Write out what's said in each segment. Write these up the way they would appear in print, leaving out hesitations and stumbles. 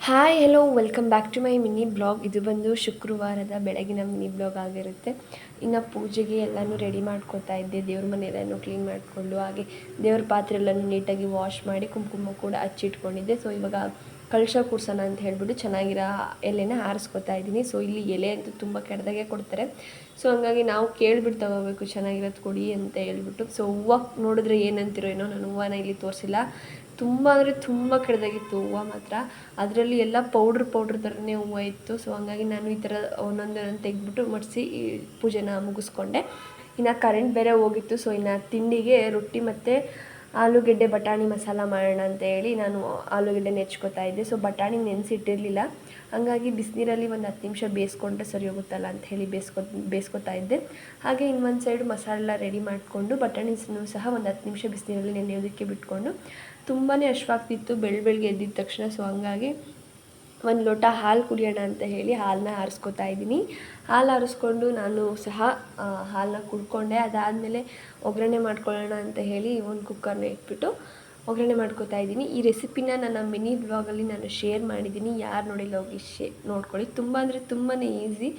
Hi hello welcome back to my mini blog. ಇದು ಬಂದು ಶುಕ್ರವಾರದ ಬೆಳಗಿನ ಮಿನಿ ಬ್ಲಾಗ್ ಆಗಿರುತ್ತೆ. ಇನ್ನು ಪೂಜೆಗೆ ಎಲ್ಲನೂ ರೆಡಿ ಮಾಡ್ಕೊತಾ ಇದ್ದೆ. ದೇವ್ರ ಮನೆಯೆಲ್ಲನೂ ಕ್ಲೀನ್ ಮಾಡಿಕೊಂಡು ಹಾಗೆ ದೇವ್ರ ಪಾತ್ರೆ ಎಲ್ಲನೂ ನೀಟಾಗಿ ವಾಶ್ ಮಾಡಿ ಕುಂಕುಮ ಕೂಡ ಹಚ್ಚಿಟ್ಕೊಂಡಿದ್ದೆ. ಸೊ ಇವಾಗ ಕಳಶ ಕೂರ್ಸೋಣ ಅಂತ ಹೇಳ್ಬಿಟ್ಟು ಚೆನ್ನಾಗಿರೋ ಎಲೆನ ಆರಿಸ್ಕೊತಾ ಇದ್ದೀನಿ. ಸೊ ಇಲ್ಲಿ ಎಲೆ ಅಂತೂ ತುಂಬ ಕೆಡ್ದಾಗೆ ಕೊಡ್ತಾರೆ. ಸೊ ಹಂಗಾಗಿ ನಾವು ಕೇಳಿಬಿಟ್ಟು ತಗೋಬೇಕು, ಚೆನ್ನಾಗಿರೋದು ಕೊಡಿ ಅಂತ ಹೇಳ್ಬಿಟ್ಟು. ಸೊ ಹೂವು ನೋಡಿದ್ರೆ ಏನಂತಿರೋ ಏನೋ, ನಾನು ಹೂವನ ಇಲ್ಲಿ ತೋರಿಸಿಲ್ಲ. ತುಂಬ ಅಂದರೆ ತುಂಬ ಕೆಡ್ದಾಗಿತ್ತು ಹೂವು ಮಾತ್ರ. ಅದರಲ್ಲಿ ಎಲ್ಲ ಪೌಡ್ರ್ ಥರನೇ ಹೂವು ಇತ್ತು. ಸೊ ಹಂಗಾಗಿ ನಾನು ಈ ಥರ ಒಂದೊಂದನ್ನು ತೆಗೆದ್ಬಿಟ್ಟು ಮಡಿಸಿ ಪೂಜೆನ ಮುಗಿಸ್ಕೊಂಡೆ. ಇನ್ನು ಕರೆಂಟ್ ಬೇರೆ ಹೋಗಿತ್ತು. ಸೊ ಇನ್ನು ತಿಂಡಿಗೆ ರೊಟ್ಟಿ ಮತ್ತು ಆಲೂಗೆಡ್ಡೆ ಬಟಾಣಿ ಮಸಾಲ ಮಾಡೋಣ ಅಂತ ಹೇಳಿ ನಾನು ಆಲೂಗೆಡ್ಡೆ ನೆಚ್ಕೋತಾ ಇದ್ದೆ. ಸೊ ಬಟಾಣಿ ನೆನೆಸಿಟ್ಟಿರಲಿಲ್ಲ, ಹಂಗಾಗಿ ಬಿಸಿನೀರಲ್ಲಿ ಒಂದು 10 ನಿಮಿಷ ಬೇಯಿಸ್ಕೊಂಡ್ರೆ ಸರಿ ಹೋಗುತ್ತಲ್ಲ ಅಂತ ಹೇಳಿ ಬೇಯಿಸ್ಕೊತಾ ಇದ್ದೆ. ಹಾಗೆ ಇನ್ನೊಂದು ಸೈಡ್ ಮಸಾಲ ರೆಡಿ ಮಾಡಿಕೊಂಡು ಬಟಾಣಿನೂ ಸಹ ಒಂದು 10 ನಿಮಿಷ ಬಿಸಿನೀರಲ್ಲಿ ನೆನೆಯೋದಕ್ಕೆ ಬಿಟ್ಕೊಂಡು ತುಂಬಾ ಹಶ್ವಾಗ್ತಿತ್ತು ಬೆಳಗ್ಗೆ ಎದ್ದಿದ ತಕ್ಷಣ. ಸೊ ಹಂಗಾಗಿ ಒಂದು ಲೋಟ ಹಾಲು ಕುಡಿಯೋಣ ಅಂತ ಹೇಳಿ ಹಾಲನ್ನ ಆರಿಸ್ಕೊತಾ ಇದ್ದೀನಿ. ಹಾಲು ಆರಿಸ್ಕೊಂಡು ನಾನು ಸಹ ಹಾಲನ್ನ ಕುಡ್ಕೊಂಡೆ. ಅದಾದಮೇಲೆ ಒಗ್ಗರಣೆ ಮಾಡ್ಕೊಳ್ಳೋಣ ಅಂತ ಹೇಳಿ ಒಂದು ಕುಕ್ಕರ್ನ ಇಟ್ಬಿಟ್ಟು ಒಗ್ಗರಣೆ ಮಾಡ್ಕೊತಾ ಇದ್ದೀನಿ. ಈ ರೆಸಿಪಿನ ನನ್ನ ಮಿನಿ ಬ್ಲಾಗಲ್ಲಿ ನಾನು ಶೇರ್ ಮಾಡಿದ್ದೀನಿ. ಯಾರು ನೋಡಿಲ್ಲ ಹೋಗಿ ನೋಡ್ಕೊಳ್ಳಿ. ತುಂಬ ಅಂದರೆ ತುಂಬಾ ಈಸಿ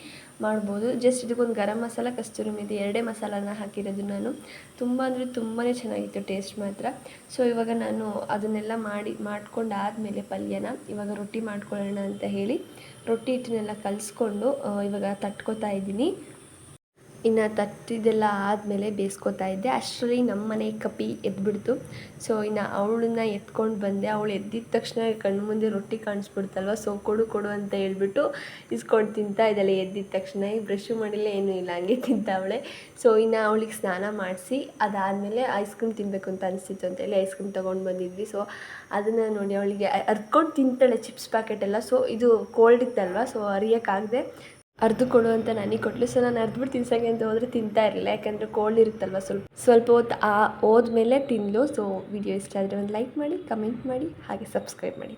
ಮಾಡ್ಬೋದು. ಜಸ್ಟ್ ಇದಕ್ಕೊಂದು ಗರಂ ಮಸಾಲ, ಕಸ್ತೂರಿ ಮೇಥಿ ಎರಡೇ ಮಸಾಲಾನ ಹಾಕಿರೋದು ನಾನು. ತುಂಬ ಅಂದರೆ ತುಂಬಾ ಚೆನ್ನಾಗಿತ್ತು ಟೇಸ್ಟ್ ಮಾತ್ರ. ಸೊ ಇವಾಗ ನಾನು ಅದನ್ನೆಲ್ಲ ಮಾಡ್ಕೊಂಡಾದಮೇಲೆ ಪಲ್ಯನ ಇವಾಗ ರೊಟ್ಟಿ ಮಾಡ್ಕೊಳ್ಳೋಣ ಅಂತ ಹೇಳಿ ರೊಟ್ಟಿ ಹಿಟ್ಟನ್ನೆಲ್ಲ ಕಲಿಸ್ಕೊಂಡು ಇವಾಗ ತಟ್ಕೊತಾ ಇದ್ದೀನಿ. ಇನ್ನು ತಟ್ಟಿದೆಲ್ಲ ಆದಮೇಲೆ ಬೇಯಿಸ್ಕೊತಾ ಇದ್ದೆ. ಅಷ್ಟರಲ್ಲಿ ನಮ್ಮ ಮನೆ ಕಪಿ ಎದ್ಬಿಡ್ತು. ಸೊ ಇನ್ನು ಅವಳನ್ನ ಎತ್ಕೊಂಡು ಬಂದೆ. ಅವಳು ಎದ್ದಿದ ತಕ್ಷಣ ಕಣ್ಣು ಮುಂದೆ ರೊಟ್ಟಿ ಕಾಣಿಸ್ಬಿಡ್ತಲ್ವ. ಸೊ ಕೊಡು ಅಂತ ಹೇಳ್ಬಿಟ್ಟು ಇಸ್ಕೊಂಡು ತಿಂತಾ ಇದ್ದಾಳೆ. ಎದ್ದಿದ ತಕ್ಷಣ ಈ ಬ್ರಷು ಮಾಡಿಲ್ಲ, ಏನೂ ಇಲ್ಲ, ಹಂಗೆ ತಿಂತಾವಳೆ. ಸೊ ಇನ್ನು ಅವಳಿಗೆ ಸ್ನಾನ ಮಾಡಿಸಿ ಅದಾದಮೇಲೆ ಐಸ್ ಕ್ರೀಮ್ ತಿನ್ನಬೇಕು ಅಂತ ಅನಿಸ್ತಿತ್ತು ಅಂತೇಳಿ ಐಸ್ ಕ್ರೀಮ್ ತೊಗೊಂಡು ಬಂದಿದ್ವಿ. ಸೊ ಅದನ್ನು ನೋಡಿ ಅವಳಿಗೆ ಅರ್ಕೊಂಡು ತಿಂತಾಳೆ ಚಿಪ್ಸ್ ಪ್ಯಾಕೆಟೆಲ್ಲ. ಸೊ ಇದು ಕೋಲ್ಡ್ ಇತ್ತಲ್ವ, ಸೊ ಅರಿಯೋಕ್ಕಾಗದೆ ಅರ್ದು ಕೊಡು ಅಂತ ನನಗೆ ಕೊಟ್ಟಳು. ಸೊ ನಾನು ಅರ್ದ್ಬಿಟ್ಟು ತಿನ್ಸೋಕ್ಕೆ ಅಂತ ಹೋದರೆ ತಿಂತಾ ಇರಲಿಲ್ಲ, ಯಾಕಂದರೆ ಕೋಲ್ಡ್ ಇರುತ್ತಲ್ವ. ಸ್ವಲ್ಪ ಹೊತ್ತು ಹೋದ್ಮೇಲೆ ತಿಂದಳು. ಸೊ ವಿಡಿಯೋ ಇಷ್ಟ ಆದರೆ ಒಂದು ಲೈಕ್ ಮಾಡಿ, ಕಮೆಂಟ್ ಮಾಡಿ, ಹಾಗೆ ಸಬ್ಸ್ಕ್ರೈಬ್ ಮಾಡಿ.